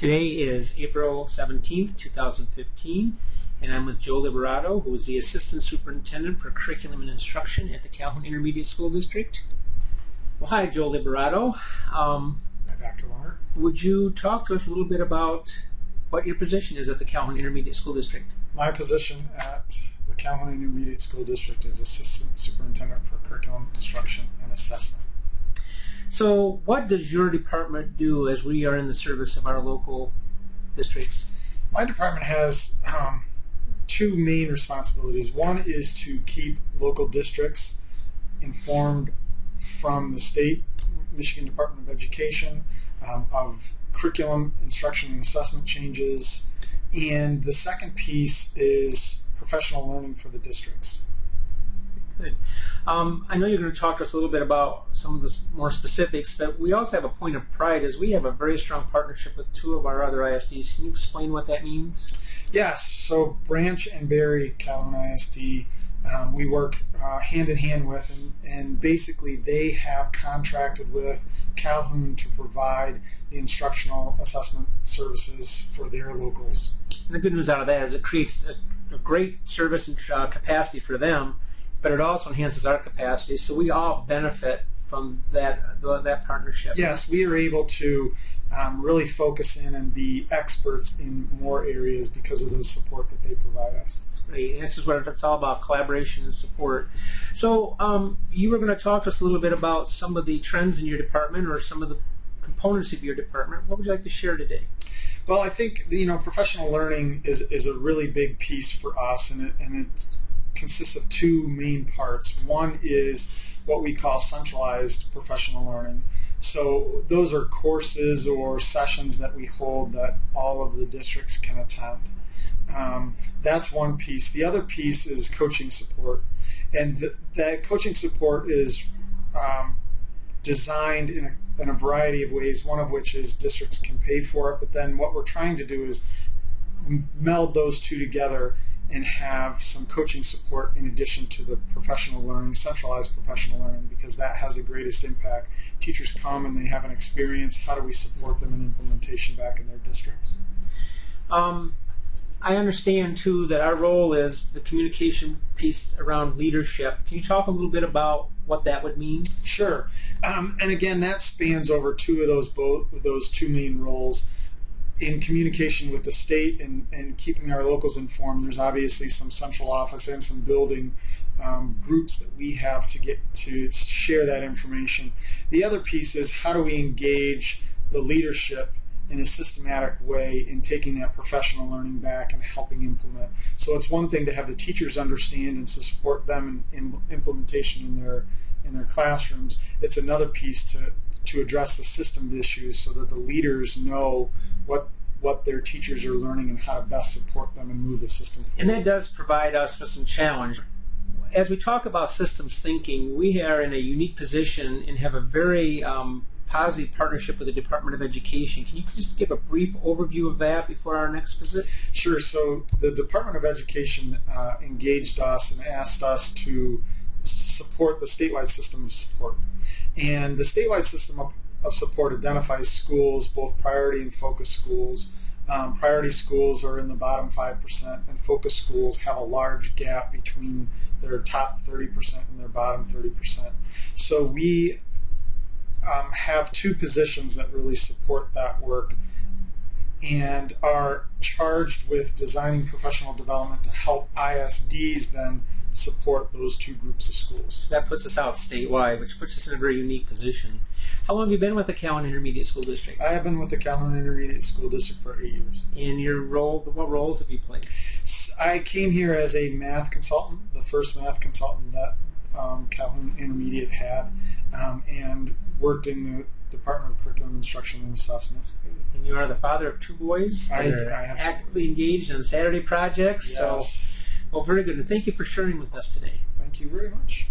Today is April 17th, 2015, and I'm with Joe Liberato, who is the Assistant Superintendent for Curriculum and Instruction at the Calhoun Intermediate School District. Well, hi, Joe Liberato. Hi, Dr. Longer. Would you talk to us a little bit about what your position is at the Calhoun Intermediate School District? My position at the Calhoun Intermediate School District is Assistant Superintendent for Curriculum, Instruction, and Assessment. So what does your department do as we are in the service of our local districts? My department has two main responsibilities. One is to keep local districts informed from the state, Michigan Department of Education, of curriculum, instruction, and assessment changes. And the second piece is professional learning for the districts. Good. I know you're going to talk to us a little bit about some of the more specifics, but we also have a point of pride as we have a very strong partnership with two of our other ISDs. Can you explain what that means? Yes. So Branch and Barry Calhoun ISD, we work hand in hand with, and basically they have contracted with Calhoun to provide the instructional assessment services for their locals. And the good news out of that is it creates a great service and capacity for them, but it also enhances our capacity, so we all benefit from that partnership. Yes, we are able to really focus in and be experts in more areas because of the support that they provide us. That's great. This is what it's all about, collaboration and support. So you were going to talk to us a little bit about some of the trends in your department or some of the components of your department. What would you like to share today? Well, I think professional learning is a really big piece for us, and it consists of two main parts. One is what we call centralized professional learning. So those are courses or sessions that we hold that all of the districts can attend. That's one piece. The other piece is coaching support. And that coaching support is designed in a variety of ways, one of which is districts can pay for it, but then what we're trying to do is meld those two together and have some coaching support in addition to the professional learning, centralized professional learning, because that has the greatest impact. Teachers come and they have an experience. How do we support them in implementation back in their districts? I understand, too, that our role is the communication piece around leadership. Can you talk a little bit about what that would mean? Sure. And again, that spans over those two main roles. In communication with the state and keeping our locals informed, there's obviously some central office and some building groups that we have to get to share that information. The other piece is how do we engage the leadership in a systematic way in taking that professional learning back and helping implement. So it's one thing to have the teachers understand and to support them in implementation in their classrooms. It's another piece to address the system issues so that the leaders know what their teachers are learning and how to best support them and move the system forward. And that does provide us with some challenge. As we talk about systems thinking, we are in a unique position and have a very positive partnership with the Department of Education. Can you just give a brief overview of that before our next visit? Sure. So the Department of Education engaged us and asked us to support the statewide system of support. And the statewide system of support identifies schools, both priority and focus schools. Priority schools are in the bottom 5%, and focus schools have a large gap between their top 30% and their bottom 30%. So we have two positions that really support that work and are charged with designing professional development to help ISDs then support those two groups of schools. That puts us out statewide, which puts us in a very unique position. How long have you been with the Calhoun Intermediate School District? I have been with the Calhoun Intermediate School District for 8 years. In your role, what roles have you played? I came here as a math consultant, the first math consultant that Calhoun Intermediate had, and worked in the Department of Curriculum, Instruction, and Assessment. And you are the father of two boys that are actively engaged in Saturday projects. Yes. So, well, very good. And thank you for sharing with us today. Thank you very much.